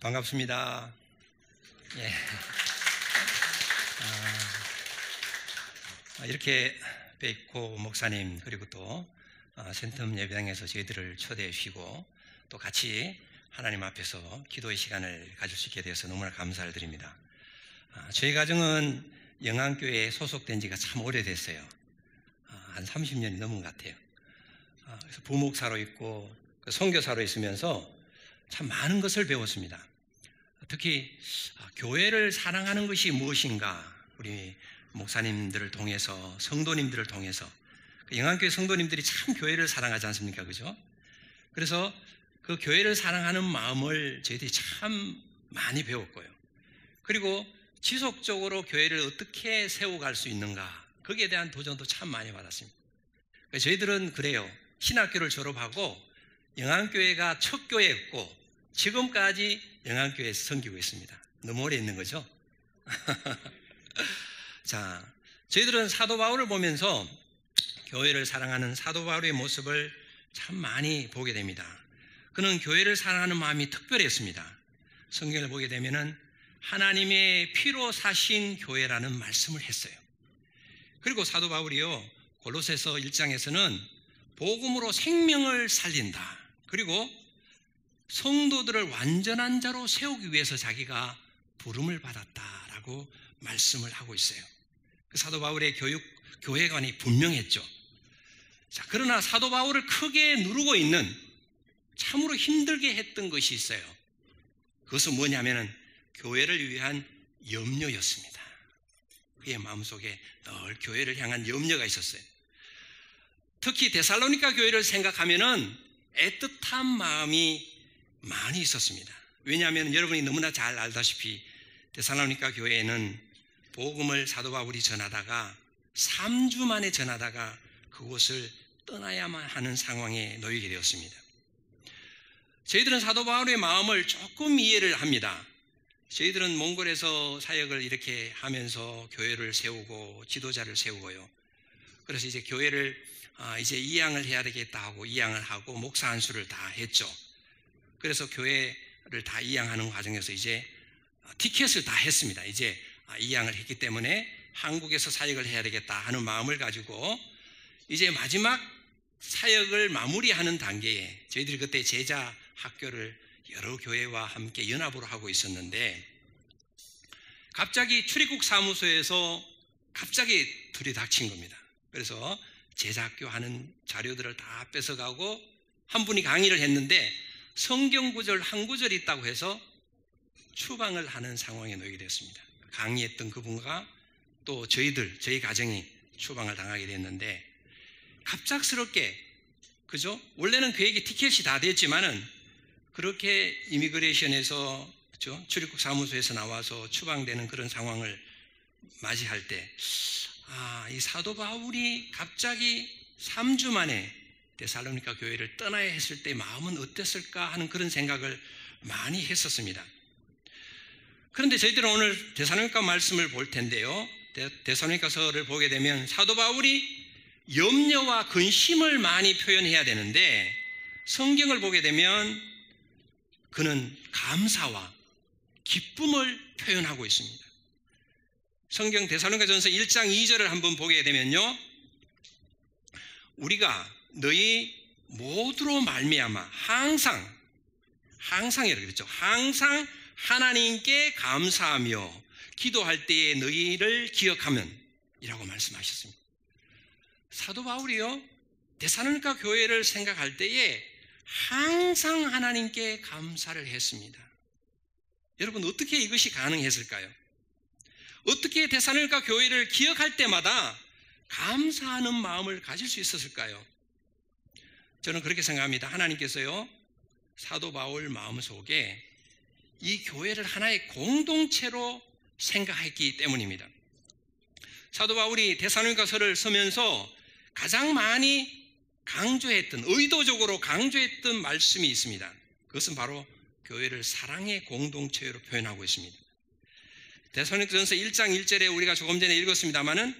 반갑습니다. 예. 이렇게 뵙고 목사님 그리고 또 센텀 예배당에서 저희들을 초대해 주시고 또 같이 하나님 앞에서 기도의 시간을 가질 수 있게 되어서 너무나 감사를 드립니다. 저희 가정은 영안교회에 소속된 지가 참 오래됐어요. 한 30년이 넘은 것 같아요. 그래서 부목사로 있고 선교사로 있으면서 참 많은 것을 배웠습니다. 특히 교회를 사랑하는 것이 무엇인가, 우리 목사님들을 통해서, 성도님들을 통해서, 영안교회 성도님들이 참 교회를 사랑하지 않습니까? 그죠? 그래서 그 교회를 사랑하는 마음을 저희들이 참 많이 배웠고요. 그리고 지속적으로 교회를 어떻게 세워갈 수 있는가, 거기에 대한 도전도 참 많이 받았습니다. 저희들은 그래요. 신학교를 졸업하고 영안교회가 첫 교회였고 지금까지 영안교회에서 섬기고 있습니다. 너무 오래 있는 거죠? 자, 저희들은 사도 바울을 보면서 교회를 사랑하는 사도 바울의 모습을 참 많이 보게 됩니다. 그는 교회를 사랑하는 마음이 특별했습니다. 성경을 보게 되면은 하나님의 피로 사신 교회라는 말씀을 했어요. 그리고 사도 바울이요, 골로새서 1장에서는 복음으로 생명을 살린다. 그리고 성도들을 완전한 자로 세우기 위해서 자기가 부름을 받았다라고 말씀을 하고 있어요. 그 사도 바울의 교회관이 분명했죠. 자, 그러나 사도 바울을 크게 누르고 있는, 참으로 힘들게 했던 것이 있어요. 그것은 뭐냐면은 교회를 위한 염려였습니다. 그의 마음속에 늘 교회를 향한 염려가 있었어요. 특히 데살로니가 교회를 생각하면은 애틋한 마음이 많이 있었습니다. 왜냐하면 여러분이 너무나 잘 알다시피 데살로니가 교회에는 복음을 사도 바울이 전하다가 3주 만에 전하다가 그곳을 떠나야만 하는 상황에 놓이게 되었습니다. 저희들은 사도 바울의 마음을 조금 이해를 합니다. 저희들은 몽골에서 사역을 이렇게 하면서 교회를 세우고 지도자를 세우고요. 그래서 이제 교회를 이제 이양을 해야 되겠다 하고 이양을 하고 목사 안수를 다 했죠. 그래서 교회를 다 이양하는 과정에서 이제 티켓을 다 했습니다. 이제 이양을 했기 때문에 한국에서 사역을 해야 되겠다 하는 마음을 가지고 이제 마지막 사역을 마무리하는 단계에 저희들이 그때 제자 학교를 여러 교회와 함께 연합으로 하고 있었는데 갑자기 출입국 사무소에서 갑자기 들이닥친 겁니다. 그래서 제자학교 하는 자료들을 다 뺏어가고 한 분이 강의를 했는데 성경 구절 한 구절이 있다고 해서 추방을 하는 상황에 놓이게 됐습니다. 강의했던 그분과 또 저희 가정이 추방을 당하게 됐는데 갑작스럽게, 그죠? 원래는 계획이 티켓이 다 됐지만은 그렇게 이미그레이션에서, 그죠? 출입국 사무소에서 나와서 추방되는 그런 상황을 맞이할 때, 이 사도 바울이 갑자기 3주 만에 데살로니가 교회를 떠나야 했을 때 마음은 어땠을까 하는 그런 생각을 많이 했었습니다. 그런데 저희들은 오늘 데살로니가 말씀을 볼 텐데요. 데살로니가서를 보게 되면 사도 바울이 염려와 근심을 많이 표현해야 되는데 성경을 보게 되면 그는 감사와 기쁨을 표현하고 있습니다. 성경 데살로니가전서 1장 2절을 한번 보게 되면요, 우리가 너희 모두로 말미암아 항상 이렇게 그랬죠. 항상 하나님께 감사하며 기도할 때에 너희를 기억하면 이라고 말씀하셨습니다. 사도 바울이요, 데살로니가 교회를 생각할 때에 항상 하나님께 감사를 했습니다. 여러분, 어떻게 이것이 가능했을까요? 어떻게 데살로니가 교회를 기억할 때마다 감사하는 마음을 가질 수 있었을까요? 저는 그렇게 생각합니다. 하나님께서요, 사도 바울 마음속에 이 교회를 하나의 공동체로 생각했기 때문입니다. 사도 바울이 데살로니가서를 쓰면서 가장 많이 강조했던, 의도적으로 강조했던 말씀이 있습니다. 그것은 바로 교회를 사랑의 공동체로 표현하고 있습니다. 데살로니가전서 1장 1절에 우리가 조금 전에 읽었습니다마는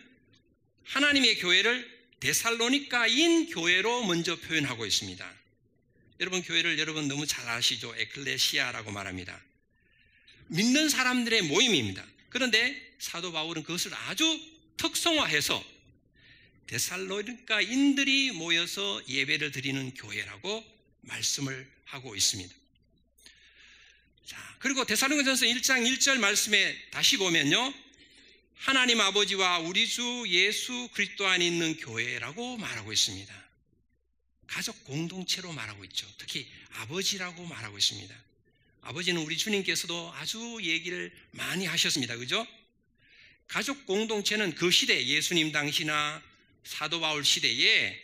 하나님의 교회를 데살로니가인 교회로 먼저 표현하고 있습니다. 여러분, 교회를 여러분 너무 잘 아시죠? 에클레시아라고 말합니다. 믿는 사람들의 모임입니다. 그런데 사도 바울은 그것을 아주 특성화해서 데살로니가인들이 모여서 예배를 드리는 교회라고 말씀을 하고 있습니다. 자, 그리고 데살로니가전서 1장 1절 말씀에 다시 보면요, 하나님 아버지와 우리 주 예수 그리스도 안에 있는 교회라고 말하고 있습니다. 가족 공동체로 말하고 있죠. 특히 아버지라고 말하고 있습니다. 아버지는 우리 주님께서도 아주 얘기를 많이 하셨습니다. 그죠? 가족 공동체는 그 시대, 예수님 당시나 사도 바울 시대에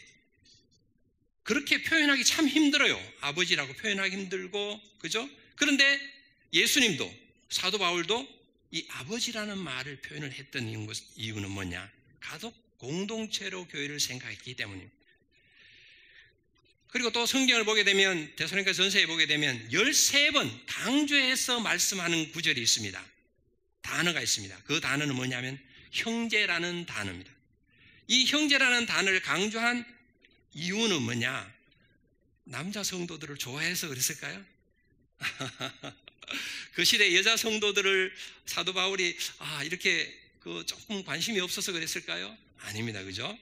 그렇게 표현하기 참 힘들어요. 아버지라고 표현하기 힘들고, 그죠? 그런데 예수님도, 사도 바울도 이 아버지라는 말을 표현을 했던 이유는 뭐냐? 가족 공동체로 교회를 생각했기 때문입니다. 그리고 또 성경을 보게 되면, 데살로니가 전서에 보게 되면 13번 강조해서 말씀하는 구절이 있습니다. 단어가 있습니다. 그 단어는 뭐냐면 형제라는 단어입니다. 이 형제라는 단어를 강조한 이유는 뭐냐? 남자 성도들을 좋아해서 그랬을까요? 그 시대 여자 성도들을 사도 바울이 이렇게 조금 관심이 없어서 그랬을까요? 아닙니다. 그죠?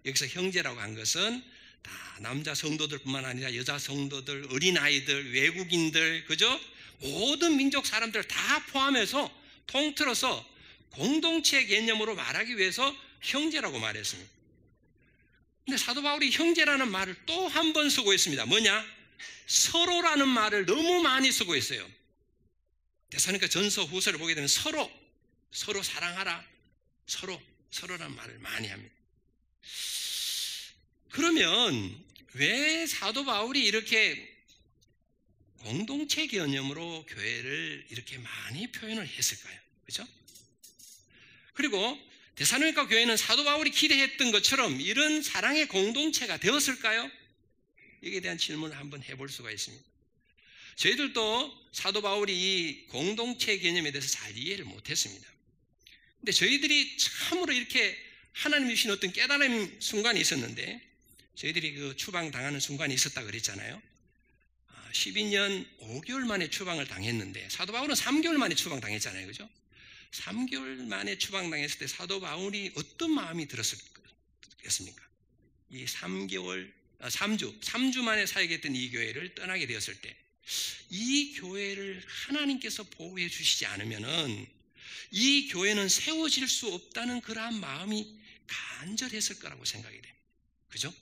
여기서 형제라고 한 것은 다 남자 성도들뿐만 아니라 여자 성도들, 어린아이들, 외국인들, 그죠? 모든 민족 사람들 다 포함해서 통틀어서 공동체 개념으로 말하기 위해서 형제라고 말했습니다. 근데 사도 바울이 형제라는 말을 또 한 번 쓰고 있습니다. 뭐냐? 서로라는 말을 너무 많이 쓰고 있어요. 데살로니가 전서 후서를 보게 되면 서로 사랑하라, 서로라는 말을 많이 합니다. 그러면 왜 사도 바울이 이렇게 공동체 개념으로 교회를 이렇게 많이 표현을 했을까요? 그렇죠? 그리고 데살로니가 교회는 사도 바울이 기대했던 것처럼 이런 사랑의 공동체가 되었을까요? 여기에 대한 질문을 한번 해볼 수가 있습니다. 저희들도 사도 바울이 이 공동체 개념에 대해서 잘 이해를 못했습니다. 근데 저희들이 참으로 이렇게 하나님이 주신 어떤 깨달음 순간이 있었는데, 저희들이 그 추방당하는 순간이 있었다 그랬잖아요. 12년 5개월 만에 추방을 당했는데, 사도 바울은 3개월 만에 추방당했잖아요. 그죠? 3개월 만에 추방당했을 때 사도 바울이 어떤 마음이 들었겠습니까? 이 3주 만에 사역했던 이 교회를 떠나게 되었을 때, 이 교회를 하나님께서 보호해 주시지 않으면은 이 교회는 세워질 수 없다는 그러한 마음이 간절했을 거라고 생각이 됩니다. 그죠?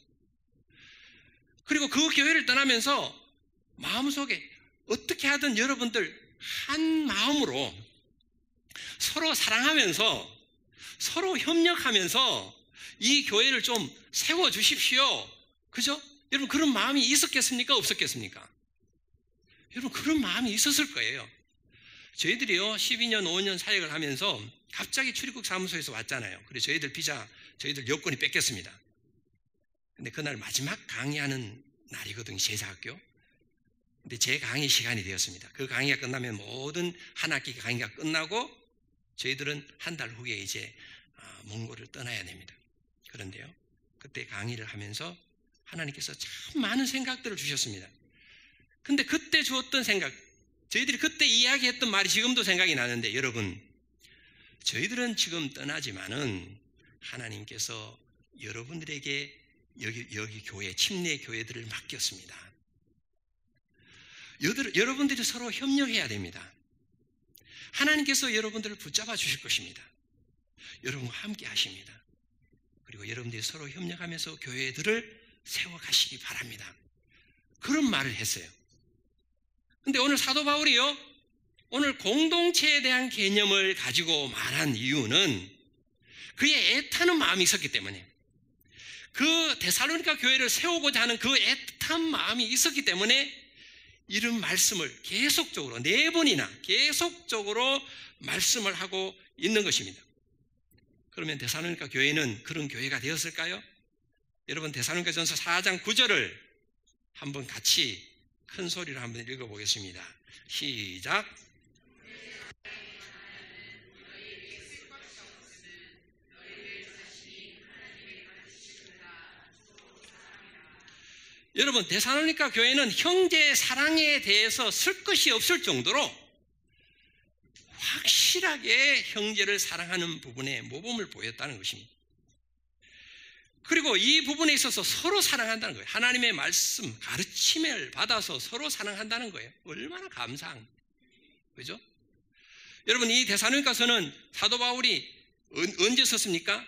그리고 그 교회를 떠나면서 마음속에 어떻게 하든 여러분들 한 마음으로 서로 사랑하면서 서로 협력하면서 이 교회를 좀 세워주십시오. 그죠? 여러분 그런 마음이 있었겠습니까? 없었겠습니까? 여러분 그런 마음이 있었을 거예요. 저희들이요 12년 5년 사역을 하면서 갑자기 출입국 사무소에서 왔잖아요. 그래서 저희들 여권이 뺏겼습니다. 근데 그날 마지막 강의하는 날이거든요. 제자학교. 근데 제 강의 시간이 되었습니다. 그 강의가 끝나면 모든 한 학기 강의가 끝나고 저희들은 한 달 후에 이제 몽골을 떠나야 됩니다. 그런데요, 그때 강의를 하면서 하나님께서 참 많은 생각들을 주셨습니다. 근데 그때 주었던 생각, 저희들이 그때 이야기했던 말이 지금도 생각이 나는데, 여러분 저희들은 지금 떠나지만은 하나님께서 여러분들에게 여기 교회, 침례 교회들을 맡겼습니다. 여러분들이 서로 협력해야 됩니다. 하나님께서 여러분들을 붙잡아 주실 것입니다. 여러분과 함께 하십니다. 그리고 여러분들이 서로 협력하면서 교회들을 세워가시기 바랍니다. 그런 말을 했어요. 근데 오늘 사도 바울이요, 오늘 공동체에 대한 개념을 가지고 말한 이유는 그의 애타는 마음이 있었기 때문에, 그 데살로니가 교회를 세우고자 하는 그 애타는 마음이 있었기 때문에 이런 말씀을 계속적으로 4번이나 계속적으로 말씀을 하고 있는 것입니다. 그러면 데살로니가 교회는 그런 교회가 되었을까요? 여러분 데살로니가전서 4장 9절을 한번 같이 큰 소리로 한번 읽어보겠습니다. 시작. 여러분 데살로니가 교회는 형제의 사랑에 대해서 쓸 것이 없을 정도로 확실하게 형제를 사랑하는 부분에 모범을 보였다는 것입니다. 그리고 이 부분에 있어서 서로 사랑한다는 거예요. 하나님의 말씀, 가르침을 받아서 서로 사랑한다는 거예요. 얼마나 감사한, 그죠? 여러분, 이 데살로니가서는 사도 바울이 언제 썼습니까?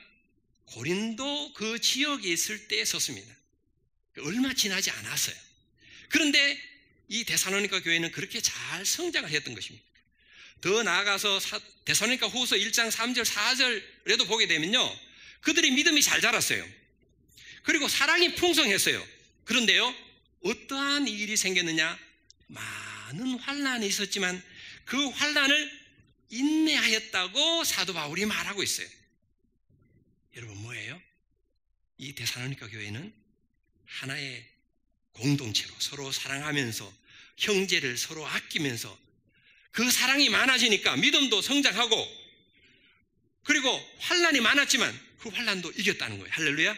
고린도 그 지역에 있을 때 썼습니다. 얼마 지나지 않았어요. 그런데 이 데살로니가 교회는 그렇게 잘 성장을 했던 것입니다. 더 나아가서 데살로니가 후서 1장 3절 4절에도 보게 되면요, 그들이 믿음이 잘 자랐어요. 그리고 사랑이 풍성했어요. 그런데요, 어떠한 일이 생겼느냐? 많은 환난이 있었지만 그 환난을 인내하였다고 사도 바울이 말하고 있어요. 여러분, 뭐예요? 이 데살로니가 교회는 하나의 공동체로 서로 사랑하면서 형제를 서로 아끼면서 그 사랑이 많아지니까 믿음도 성장하고, 그리고 환난이 많았지만 그 환난도 이겼다는 거예요. 할렐루야.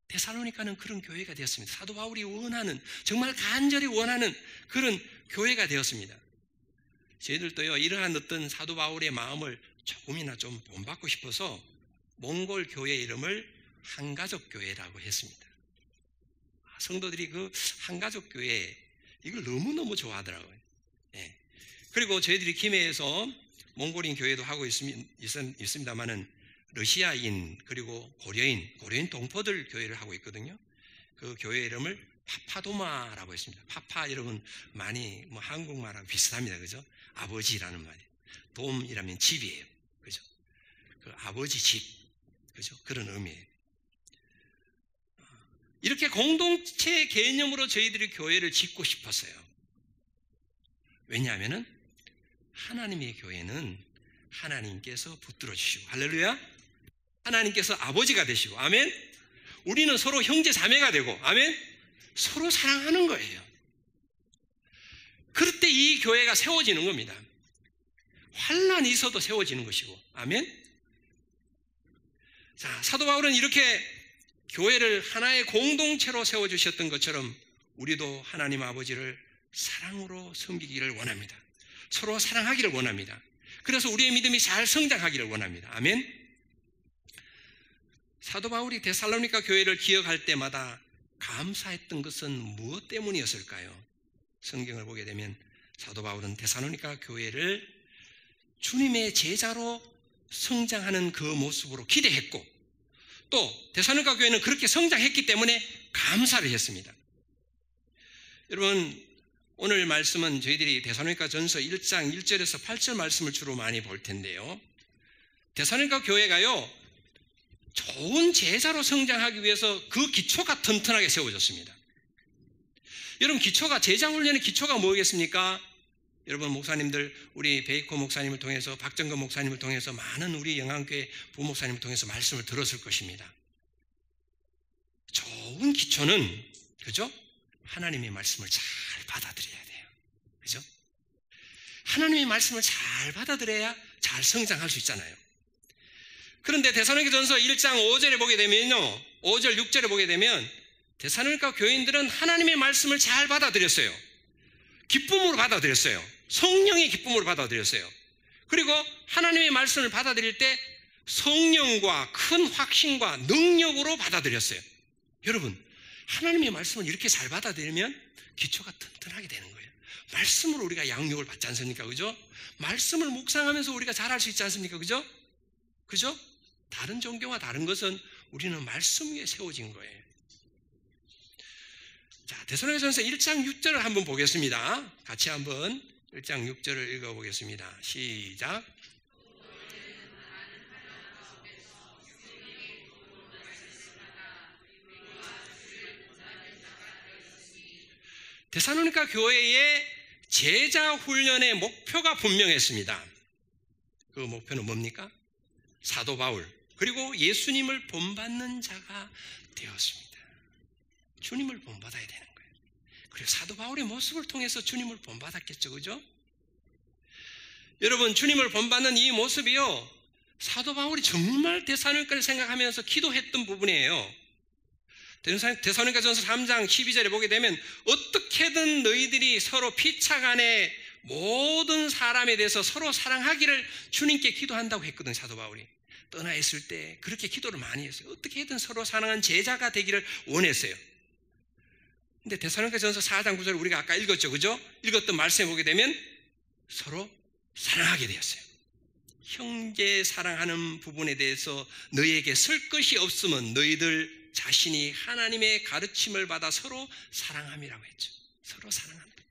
데살로니가는 그런 교회가 되었습니다. 사도 바울이 원하는, 정말 간절히 원하는 그런 교회가 되었습니다. 저희들도요, 이러한 어떤 사도 바울의 마음을 조금이나 좀 본받고 싶어서 몽골 교회 이름을 한가족 교회라고 했습니다. 성도들이 그 한가족 교회 이걸 너무너무 좋아하더라고요. 예. 그리고 저희들이 김해에서 몽골인 교회도 하고 있습니다만은 러시아인 그리고 고려인 동포들 교회를 하고 있거든요. 그 교회 이름을 파파도마라고 했습니다. 파파 여러분 많이 뭐 한국말하고 비슷합니다, 그죠? 아버지라는 말이에요. 돔이라면 집이에요, 그죠? 그 아버지 집, 그죠? 그런 의미예요. 이렇게 공동체 개념으로 저희들이 교회를 짓고 싶었어요. 왜냐하면은 하나님의 교회는 하나님께서 붙들어 주시고, 할렐루야, 하나님께서 아버지가 되시고, 아멘. 우리는 서로 형제 자매가 되고, 아멘, 서로 사랑하는 거예요. 그럴 때 이 교회가 세워지는 겁니다. 환난이 있어도 세워지는 것이고, 아멘. 자, 사도 바울은 이렇게 교회를 하나의 공동체로 세워주셨던 것처럼 우리도 하나님 아버지를 사랑으로 섬기기를 원합니다. 서로 사랑하기를 원합니다. 그래서 우리의 믿음이 잘 성장하기를 원합니다. 아멘. 사도 바울이 데살로니가 교회를 기억할 때마다 감사했던 것은 무엇 때문이었을까요? 성경을 보게 되면 사도 바울은 데살로니가 교회를 주님의 제자로 성장하는 그 모습으로 기대했고, 또 데살로니가 교회는 그렇게 성장했기 때문에 감사를 했습니다. 여러분, 오늘 말씀은 저희들이 데살로니가 전서 1장 1절에서 8절 말씀을 주로 많이 볼 텐데요, 데살로니가 교회가요 좋은 제자로 성장하기 위해서 그 기초가 튼튼하게 세워졌습니다. 여러분, 기초가, 제자 훈련의 기초가 뭐겠습니까? 여러분, 목사님들, 우리 베이코 목사님을 통해서, 박정근 목사님을 통해서, 많은 우리 영안교회 부목사님을 통해서 말씀을 들었을 것입니다. 좋은 기초는, 그죠? 하나님의 말씀을 잘 받아들여야 돼요. 그죠? 하나님의 말씀을 잘 받아들여야 잘 성장할 수 있잖아요. 그런데 데살로니가전서 1장 5절에 보게 되면요, 5절 6절에 보게 되면 데살로니가 교인들은 하나님의 말씀을 잘 받아들였어요. 기쁨으로 받아들였어요. 성령의 기쁨으로 받아들였어요. 그리고 하나님의 말씀을 받아들일 때 성령과 큰 확신과 능력으로 받아들였어요. 여러분, 하나님의 말씀을 이렇게 잘 받아들이면 기초가 튼튼하게 되는 거예요. 말씀으로 우리가 양육을 받지 않습니까? 그죠? 말씀을 묵상하면서 우리가 잘할 수 있지 않습니까? 그죠? 그죠? 다른 종교와 다른 것은 우리는 말씀 위에 세워진 거예요. 자, 데살로니가전서 1장 6절을 한번 보겠습니다. 같이 한번 1장 6절을 읽어보겠습니다. 시작. 데살로니가 교회의 제자 훈련의 목표가 분명했습니다. 그 목표는 뭡니까? 사도 바울, 그리고 예수님을 본받는 자가 되었습니다. 주님을 본받아야 되는 거예요. 그리고 사도 바울의 모습을 통해서 주님을 본받았겠죠, 그죠? 여러분, 주님을 본받는 이 모습이요, 사도 바울이 정말 데살로니가를 생각하면서 기도했던 부분이에요. 데살로니가전서 3장 12절에 보게 되면 어떻게든 너희들이 서로 피차간에 모든 사람에 대해서 서로 사랑하기를 주님께 기도한다고 했거든, 사도 바울이. 떠나 있을 때 그렇게 기도를 많이 했어요. 어떻게든 서로 사랑하는 제자가 되기를 원했어요. 근데 데살로니가전서 4장 9절 우리가 아까 읽었죠, 그죠? 읽었던 말씀에 보게 되면 서로 사랑하게 되었어요. 형제 사랑하는 부분에 대해서 너희에게 쓸 것이 없으면 너희들 자신이 하나님의 가르침을 받아 서로 사랑함이라고 했죠. 서로 사랑합니다.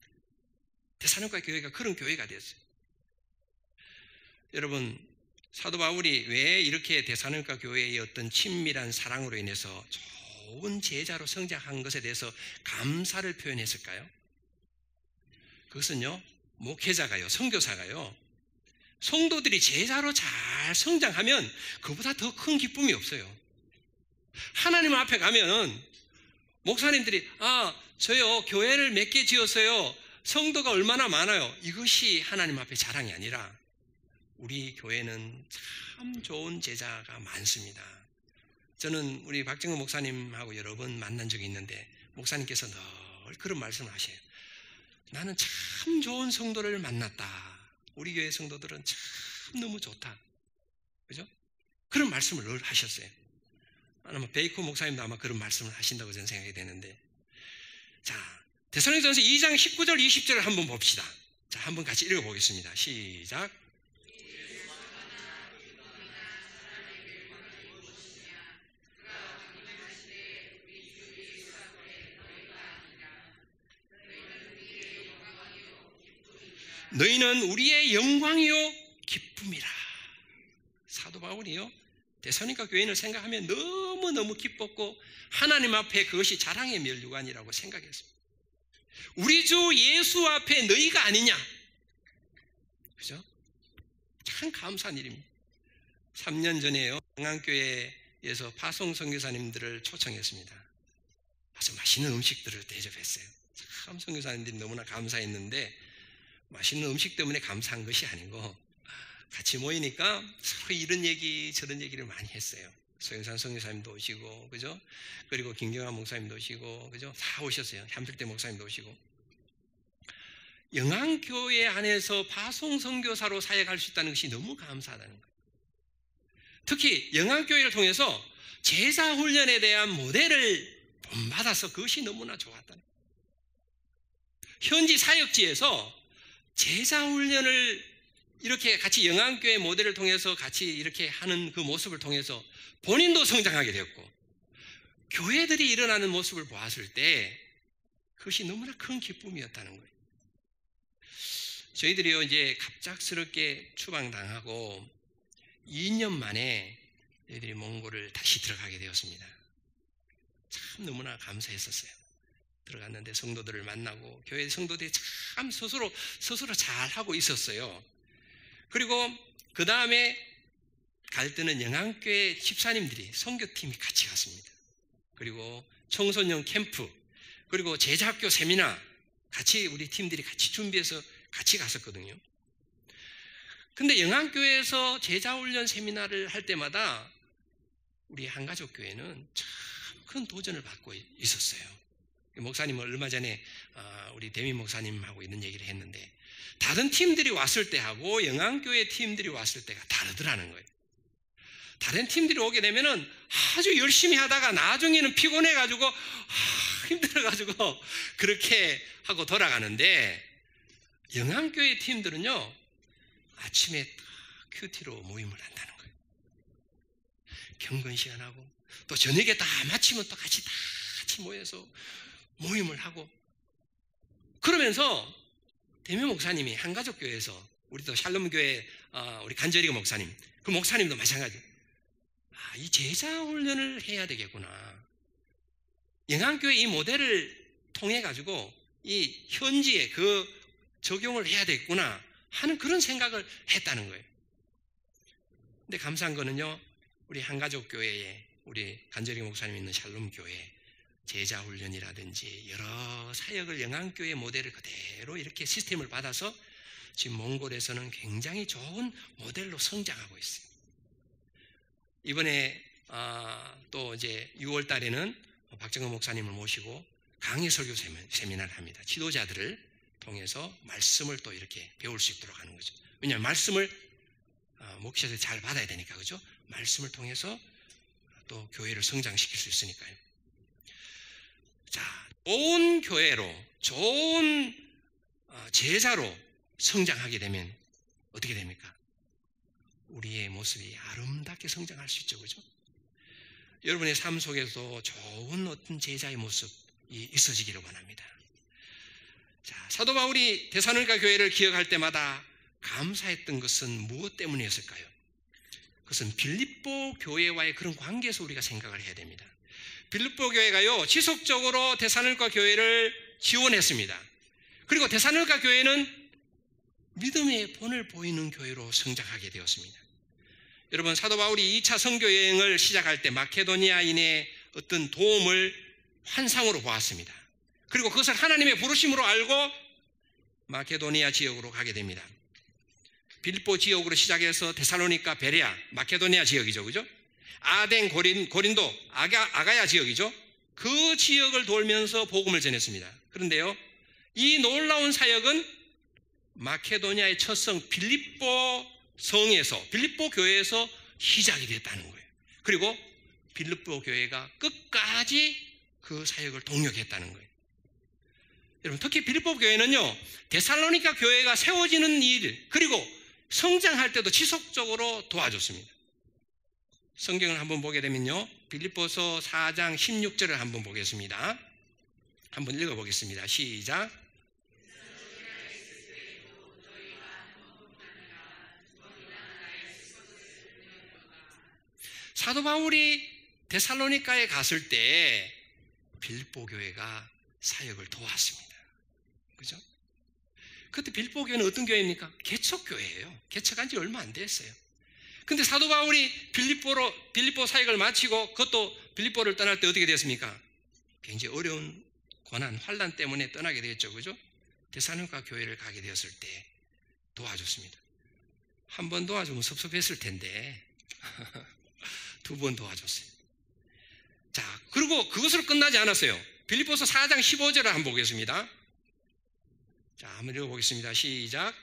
데살로니가 교회가 그런 교회가 됐어요. 여러분, 사도 바울이 왜 이렇게 데살로니가 교회의 어떤 친밀한 사랑으로 인해서 좋은 제자로 성장한 것에 대해서 감사를 표현했을까요? 그것은요, 목회자가요, 선교사가요, 성도들이 제자로 잘 성장하면 그보다 더 큰 기쁨이 없어요. 하나님 앞에 가면 목사님들이 저요 교회를 몇 개 지었어요, 성도가 얼마나 많아요, 이것이 하나님 앞에 자랑이 아니라 우리 교회는 참 좋은 제자가 많습니다. 저는 우리 박정호 목사님하고 여러 번 만난 적이 있는데 목사님께서 늘 그런 말씀을 하셔요. 나는 참 좋은 성도를 만났다. 우리 교회 성도들은 참 너무 좋다. 그죠? 그런 말씀을 늘 하셨어요. 아마 베이커 목사님도 아마 그런 말씀을 하신다고 저는 생각이 되는데, 자, 데살로니가전서 2장 19절 20절을 한번 봅시다. 자, 한번 같이 읽어보겠습니다. 시작. 너희는 우리의 영광이요 기쁨이라. 사도 바울이요, 데살로니가 교인을 생각하면 너무너무 기뻤고 하나님 앞에 그것이 자랑의 면류관이라고 생각했습니다. 우리 주 예수 앞에 너희가 아니냐, 그죠? 참 감사한 일입니다. 3년 전에요, 영안교회에서 파송 선교사님들을 초청했습니다. 아주 맛있는 음식들을 대접했어요. 참 선교사님들이 너무나 감사했는데, 맛있는 음식 때문에 감사한 것이 아니고 같이 모이니까 서로 이런 얘기 저런 얘기를 많이 했어요. 소영산 선교사님도 오시고, 그죠? 그리고 김경환 목사님도 오시고, 그죠? 다 오셨어요. 함필대 목사님도 오시고. 영안교회 안에서 파송 선교사로 사역할 수 있다는 것이 너무 감사하다는 거예요. 특히 영안교회를 통해서 제자 훈련에 대한 모델을 본받아서 그것이 너무나 좋았다는 거예요. 현지 사역지에서 제자 훈련을 이렇게 같이 영안교회 모델을 통해서 같이 이렇게 하는 그 모습을 통해서 본인도 성장하게 되었고, 교회들이 일어나는 모습을 보았을 때 그것이 너무나 큰 기쁨이었다는 거예요. 저희들이요, 이제 갑작스럽게 추방당하고 2년 만에 저희들이 몽골을 다시 들어가게 되었습니다. 참 너무나 감사했었어요. 들어갔는데 성도들을 만나고 교회 성도들이 참 스스로 잘하고 있었어요. 그리고 그 다음에 갈 때는 영안교회 집사님들이 선교팀이 같이 갔습니다. 그리고 청소년 캠프, 그리고 제자학교 세미나 같이 우리 팀들이 같이 준비해서 같이 갔었거든요. 근데 영안교회에서 제자훈련 세미나를 할 때마다 우리 한가족교회는 참 큰 도전을 받고 있었어요. 목사님은 얼마 전에 우리 대민 목사님하고 이런 얘기를 했는데, 다른 팀들이 왔을 때하고 영안교회 팀들이 왔을 때가 다르더라는 거예요. 다른 팀들이 오게 되면은 아주 열심히 하다가 나중에는 피곤해가지고 힘들어가지고 그렇게 하고 돌아가는데, 영안교회 팀들은요, 아침에 큐티로 모임을 한다는 거예요. 경건 시간하고 또 저녁에 다 마치면 또 같이 모여서 모임을 하고, 그러면서 대면 목사님이 한가족교회에서, 우리도 샬롬교회 우리 간절이가 목사님, 그 목사님도 마찬가지. 이 제자 훈련을 해야 되겠구나. 영안교회 이 모델을 통해 가지고 이 현지에 그 적용을 해야 되겠구나 하는 그런 생각을 했다는 거예요. 근데 감사한 거는요, 우리 한가족교회에 우리 간절이가 목사님 있는 샬롬교회 제자훈련이라든지 여러 사역을 영안교회 모델을 그대로 이렇게 시스템을 받아서 지금 몽골에서는 굉장히 좋은 모델로 성장하고 있어요. 이번에 또 이제 6월 달에는 박정호 목사님을 모시고 강의 설교 세미나를 합니다. 지도자들을 통해서 말씀을 또 이렇게 배울 수 있도록 하는 거죠. 왜냐하면 말씀을 목회자들이 잘 받아야 되니까, 그죠? 말씀을 통해서 또 교회를 성장시킬 수 있으니까요. 자, 좋은 교회로, 좋은 제자로 성장하게 되면 어떻게 됩니까? 우리의 모습이 아름답게 성장할 수 있죠, 그죠? 여러분의 삶 속에서도 좋은 어떤 제자의 모습이 있어지기를 원합니다. 자, 사도 바울이 데살로니가 교회를 기억할 때마다 감사했던 것은 무엇 때문이었을까요? 그것은 빌립보 교회와의 그런 관계에서 우리가 생각을 해야 됩니다. 빌립보 교회가요, 지속적으로 데살로니가 교회를 지원했습니다. 그리고 데살로니가 교회는 믿음의 본을 보이는 교회로 성장하게 되었습니다. 여러분, 사도 바울이 2차 선교 여행을 시작할 때 마케도니아인의 어떤 도움을 환상으로 보았습니다. 그리고 그것을 하나님의 부르심으로 알고 마케도니아 지역으로 가게 됩니다. 빌립보 지역으로 시작해서 데살로니가, 베레아, 마케도니아 지역이죠, 그죠? 아덴, 고린도, 아가야 지역이죠. 그 지역을 돌면서 복음을 전했습니다. 그런데요, 이 놀라운 사역은 마케도니아의 첫 성 빌립보 성에서, 빌립보 교회에서 시작이 됐다는 거예요. 그리고 빌립보 교회가 끝까지 그 사역을 동역했다는 거예요. 여러분, 특히 빌립보 교회는요, 데살로니가 교회가 세워지는 일, 그리고 성장할 때도 지속적으로 도와줬습니다. 성경을 한번 보게 되면요, 빌립보서 4장 16절을 한번 보겠습니다. 한번 읽어보겠습니다. 시작. 사도 바울이 데살로니가에 갔을 때 빌립보 교회가 사역을 도왔습니다. 그죠? 그때 빌립보 교회는 어떤 교회입니까? 개척교회예요. 개척한 지 얼마 안 됐어요. 근데 사도 바울이 빌립보 사역을 마치고 그것도 빌립보를 떠날 때 어떻게 됐습니까? 굉장히 어려운 고난, 환난 때문에 떠나게 되었죠. 그죠? 데살로니가 교회를 가게 되었을 때 도와줬습니다. 한 번 도와주면 섭섭했을 텐데 2번 도와줬어요. 자, 그리고 그것으로 끝나지 않았어요. 빌립보서 4장 15절을 한번 보겠습니다. 자, 한번 읽어보겠습니다. 시작.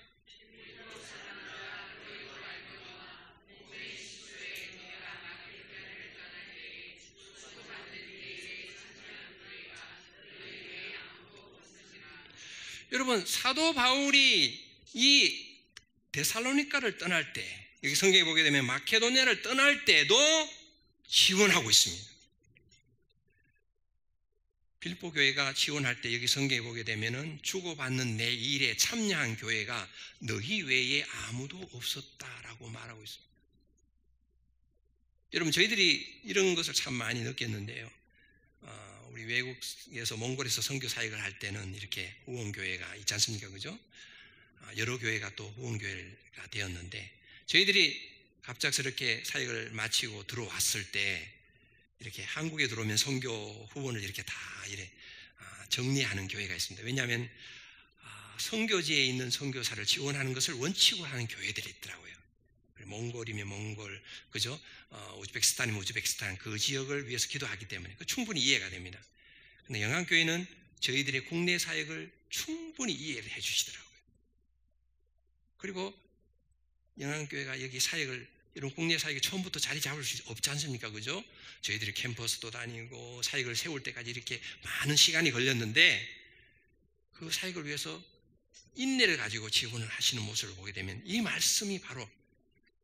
여러분, 사도 바울이 이 데살로니가를 떠날 때, 여기 성경에 보게 되면 마케도니아를 떠날 때도 지원하고 있습니다. 빌립보 교회가 지원할 때 여기 성경에 보게 되면은 주고받는 내 일에 참여한 교회가 너희 외에 아무도 없었다라고 말하고 있습니다. 여러분, 저희들이 이런 것을 참 많이 느꼈는데요. 우리 외국에서 몽골에서 선교 사역을 할 때는 이렇게 후원교회가 있지 않습니까? 그죠? 여러 교회가 또 후원교회가 되었는데, 저희들이 갑작스럽게 사역을 마치고 들어왔을 때 이렇게 한국에 들어오면 선교 후원을 이렇게 다 정리하는 교회가 있습니다. 왜냐하면 선교지에 있는 선교사를 지원하는 것을 원칙으로 하는 교회들이 있더라고요. 몽골이면 몽골, 그죠? 우즈베키스탄이면 우즈베키스탄, 그 지역을 위해서 기도하기 때문에 충분히 이해가 됩니다. 근데 영안교회는 저희들의 국내 사역을 충분히 이해를 해 주시더라고요. 그리고 영안교회가 여기 사역을, 이런 국내 사역이 처음부터 자리 잡을 수 없지 않습니까? 그죠? 저희들이 캠퍼스도 다니고 사역을 세울 때까지 이렇게 많은 시간이 걸렸는데, 그 사역을 위해서 인내를 가지고 지원을 하시는 모습을 보게 되면 이 말씀이 바로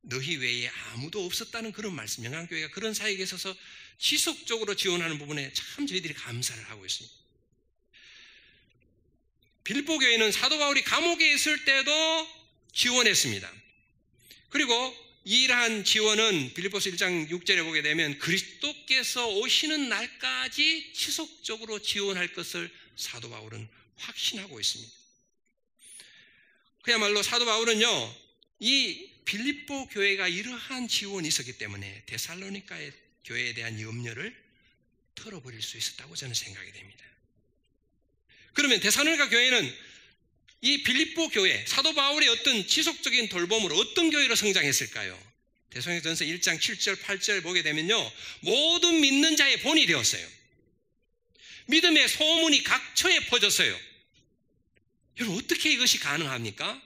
너희 외에 아무도 없었다는 그런 말씀, 영안교회가 그런 사역에 있어서 지속적으로 지원하는 부분에 참 저희들이 감사를 하고 있습니다. 빌립보 교회는 사도 바울이 감옥에 있을 때도 지원했습니다. 그리고 이러한 지원은 빌립보서 1장 6절에 보게 되면 그리스도께서 오시는 날까지 지속적으로 지원할 것을 사도 바울은 확신하고 있습니다. 그야말로 사도 바울은요, 이 빌립보 교회가 이러한 지원이 있었기 때문에 데살로니가의 교회에 대한 염려를 털어버릴 수 있었다고 저는 생각이 됩니다. 그러면 데살로니가 교회는 이 빌립보 교회, 사도 바울의 어떤 지속적인 돌봄으로 어떤 교회로 성장했을까요? 데살로니가전서 1장 7절 8절 보게 되면요, 모든 믿는 자의 본이 되었어요. 믿음의 소문이 각처에 퍼졌어요. 여러분, 어떻게 이것이 가능합니까?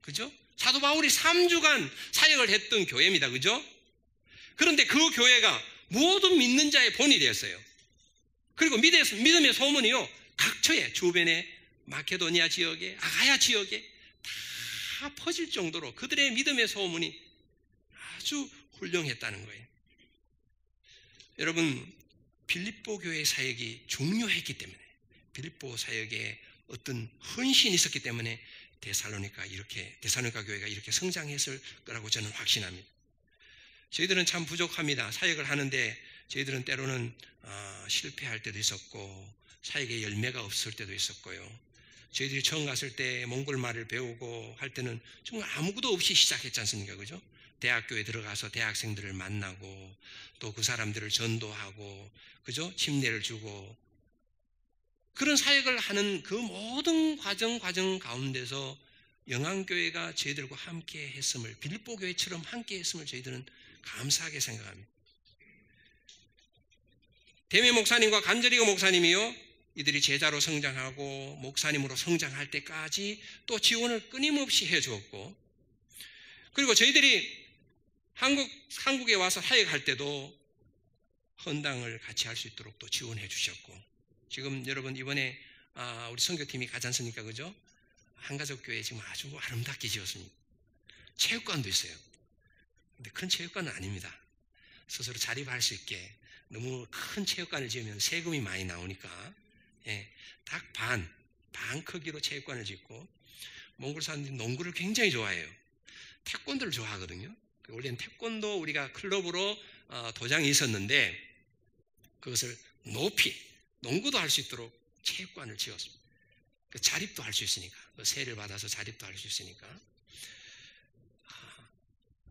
그죠? 사도 바울이 3주간 사역을 했던 교회입니다. 그죠? 그런데 그 교회가 모든 믿는 자의 본이 되었어요. 그리고 믿음의 소문이요, 각처에, 주변에, 마케도니아 지역에, 아가야 지역에 다 퍼질 정도로 그들의 믿음의 소문이 아주 훌륭했다는 거예요. 여러분, 빌립보 교회 사역이 중요했기 때문에, 빌립보 사역에 어떤 헌신이 있었기 때문에 데살로니가 교회가 이렇게 성장했을 거라고 저는 확신합니다. 저희들은 참 부족합니다. 사역을 하는데 저희들은 때로는 실패할 때도 있었고, 사역의 열매가 없을 때도 있었고요. 저희들이 처음 갔을 때 몽골말을 배우고 할 때는 정말 아무것도 없이 시작했지 않습니까? 그죠? 대학교에 들어가서 대학생들을 만나고, 또 그 사람들을 전도하고, 그죠? 침례를 주고, 그런 사역을 하는 그 모든 과정 가운데서 영안교회가 저희들과 함께 했음을, 빌립보 교회처럼 함께 했음을 저희들은 감사하게 생각합니다. 대매 목사님과 간저리거 목사님이요, 이들이 제자로 성장하고 목사님으로 성장할 때까지 또 지원을 끊임없이 해주었고, 그리고 저희들이 한국에 와서 사역할 때도 헌당을 같이 할 수 있도록 또 지원해 주셨고, 지금 여러분 이번에 우리 선교팀이 가지 않습니까? 그죠? 한가족교회 지금 아주 아름답게 지었습니다. 체육관도 있어요. 근데 큰 체육관은 아닙니다. 스스로 자립할 수 있게. 너무 큰 체육관을 지으면 세금이 많이 나오니까, 딱 반 크기로 체육관을 짓고, 몽골 사람들이 농구를 굉장히 좋아해요. 태권도를 좋아하거든요. 원래는 태권도 우리가 클럽으로 도장이 있었는데, 그것을 높이 농구도 할 수 있도록 체육관을 지었습니다. 자립도 할 수 있으니까, 세를 받아서 자립도 할 수 있으니까.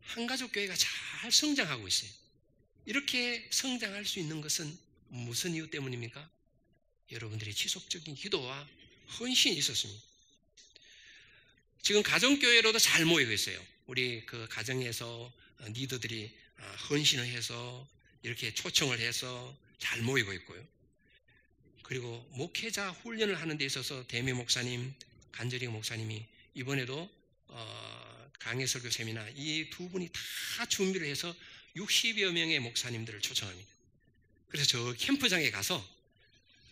한가족 교회가 잘 성장하고 있어요. 이렇게 성장할 수 있는 것은 무슨 이유 때문입니까? 여러분들의 지속적인 기도와 헌신이 있었습니다. 지금 가정교회로도 잘 모이고 있어요. 우리 그 가정에서 리더들이 헌신을 해서 이렇게 초청을 해서 잘 모이고 있고요. 그리고 목회자 훈련을 하는 데 있어서 대매 목사님, 간저리 목사님이 이번에도 강해설교 세미나 이 두 분이 다 준비를 해서 60여 명의 목사님들을 초청합니다. 그래서 저 캠프장에 가서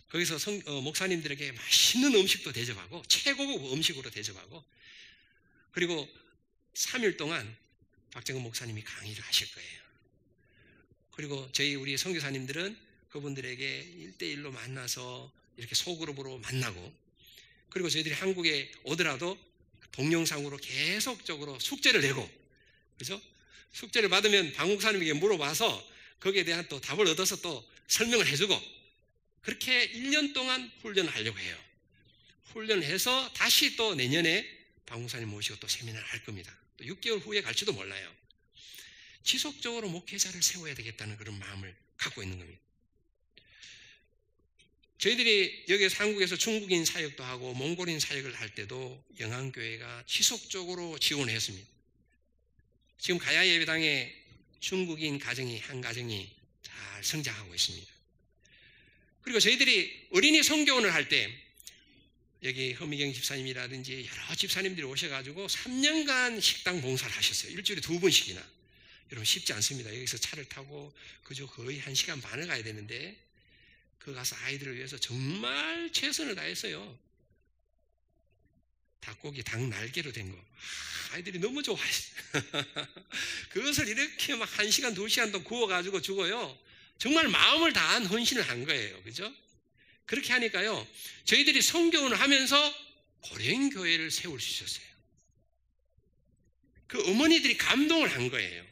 거기서 목사님들에게 맛있는 음식도 대접하고, 최고급 음식으로 대접하고, 그리고 3일 동안 박정은 목사님이 강의를 하실 거예요. 그리고 우리 선교사님들은 그분들에게 1대1로 만나서 이렇게 소그룹으로 만나고, 그리고 저희들이 한국에 오더라도 동영상으로 계속적으로 숙제를 내고, 그죠? 숙제를 받으면 박 목사님에게 물어봐서 거기에 대한 또 답을 얻어서 또 설명을 해주고, 그렇게 1년 동안 훈련을 하려고 해요. 훈련을 해서 다시 또 내년에 박 목사님 모시고 또 세미나를 할 겁니다. 또 6개월 후에 갈지도 몰라요. 지속적으로 목회자를 세워야 되겠다는 그런 마음을 갖고 있는 겁니다. 저희들이 여기서 한국에서 중국인 사역도 하고 몽골인 사역을 할 때도 영안교회가 지속적으로 지원을 했습니다. 지금 가야 예배당에 중국인 가정이 한 가정이 잘 성장하고 있습니다. 그리고 저희들이 어린이 성교원을 할 때 여기 허미경 집사님이라든지 여러 집사님들이 오셔가지고 3년간 식당 봉사를 하셨어요. 일주일에 2번씩이나. 여러분 쉽지 않습니다. 여기서 차를 타고 그저 거의 1시간 반을 가야 되는데, 그 가서 아이들을 위해서 정말 최선을 다했어요. 닭고기, 닭 날개로 된 거. 아이들이 너무 좋아했어요. 그것을 이렇게 막 1시간, 2시간 동안 구워가지고 주고요. 정말 마음을 다한 헌신을 한 거예요. 그죠? 그렇게 하니까요, 저희들이 성교원을 하면서 고령 교회를 세울 수 있었어요. 그 어머니들이 감동을 한 거예요.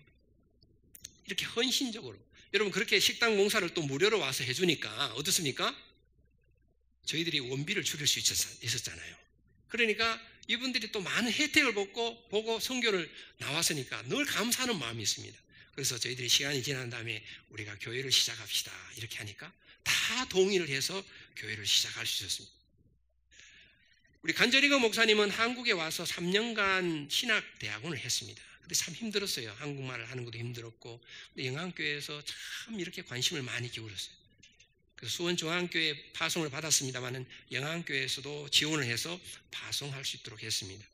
이렇게 헌신적으로. 여러분, 그렇게 식당 봉사를 또 무료로 와서 해주니까 어떻습니까? 저희들이 원비를 줄일 수 있었잖아요. 그러니까 이분들이 또 많은 혜택을 보고 성교를 나왔으니까 늘 감사하는 마음이 있습니다. 그래서 저희들이 시간이 지난 다음에 우리가 교회를 시작합시다 이렇게 하니까 다 동의를 해서 교회를 시작할 수 있었습니다. 우리 간저리거 목사님은 한국에 와서 3년간 신학대학원을 했습니다. 근데 참 힘들었어요. 한국말을 하는 것도 힘들었고, 근데 영안교회에서 참 이렇게 관심을 많이 기울였어요. 그래서 수원중앙교회 파송을 받았습니다마는 영안교회에서도 지원을 해서 파송할 수 있도록 했습니다.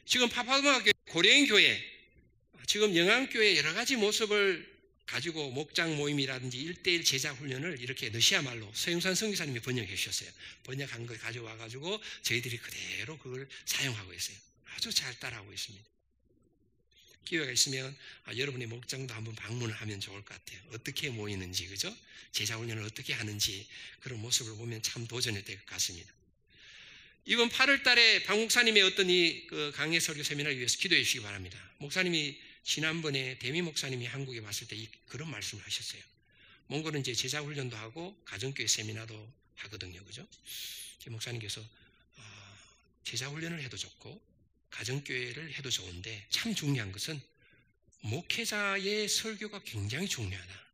지금 파파도마교회 고려인교회, 지금 영안교회 여러 가지 모습을 가지고 목장 모임이라든지 1:1 제자 훈련을 이렇게 러시아 말로 서영산 선교사님이 번역해 주셨어요. 번역한 걸 가져와 가지고 저희들이 그대로 그걸 사용하고 있어요. 아주 잘 따라하고 있습니다. 기회가 있으면 여러분의 목장도 한번 방문을 하면 좋을 것 같아요. 어떻게 모이는지, 그죠? 제자 훈련을 어떻게 하는지 그런 모습을 보면 참 도전이 될 것 같습니다. 이번 8월 달에 박 목사님의 어떤 그 강해 설교 세미나를 위해서 기도해 주시기 바랍니다. 목사님이 지난번에 대미 목사님이 한국에 왔을 때 그런 말씀을 하셨어요. 몽골은 이제 제자 훈련도 하고 가정교회 세미나도 하거든요, 그죠? 목사님께서 제자 훈련을 해도 좋고 가정교회를 해도 좋은데 참 중요한 것은 목회자의 설교가 굉장히 중요하다.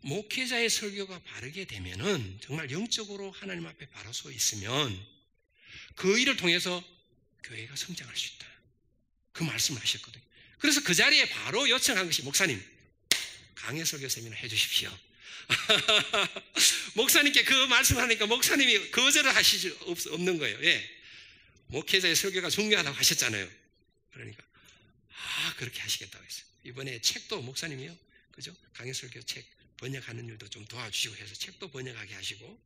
목회자의 설교가 바르게 되면은 정말 영적으로 하나님 앞에 바로 서 있으면 그 일을 통해서 교회가 성장할 수 있다. 그 말씀을 하셨거든요. 그래서 그 자리에 바로 요청한 것이 목사님, 강해 설교 세미나 해 주십시오. 목사님께 그 말씀하니까 목사님이 거절을 하실 수 없는 거예요. 예. 목회자의 설교가 중요하다고 하셨잖아요. 그러니까 그렇게 하시겠다고 했어요. 이번에 책도 목사님이요, 그죠? 강해 설교 책 번역하는 일도 좀 도와주시고 해서 책도 번역하게 하시고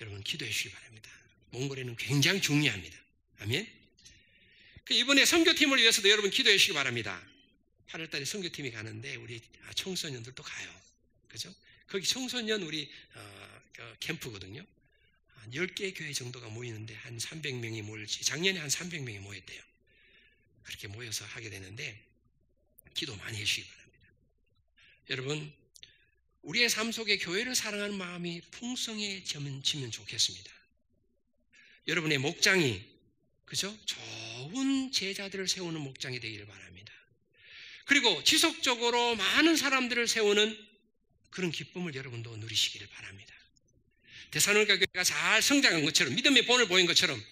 여러분 기도해 주시기 바랍니다. 몽골에는 굉장히 중요합니다. 아멘. 이번에 선교팀을 위해서도 여러분 기도해 주시기 바랍니다. 8월 달에 선교팀이 가는데 우리 청소년들도 가요. 그죠? 거기 청소년 우리 캠프거든요. 한 10개 교회 정도가 모이는데 한 300명이 모일지, 작년에 한 300명이 모였대요. 그렇게 모여서 하게 되는데 기도 많이 해 주시기 바랍니다. 여러분, 우리의 삶 속에 교회를 사랑하는 마음이 풍성해지면 좋겠습니다. 여러분의 목장이, 그죠? 좋은 제자들을 세우는 목장이 되기를 바랍니다. 그리고 지속적으로 많은 사람들을 세우는 그런 기쁨을 여러분도 누리시기를 바랍니다. 데살로니가 교회가 잘 성장한 것처럼, 믿음의 본을 보인 것처럼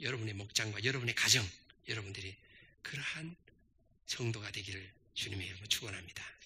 여러분의 목장과 여러분의 가정, 여러분들이 그러한 성도가 되기를 주님의 이름으로 축원합니다.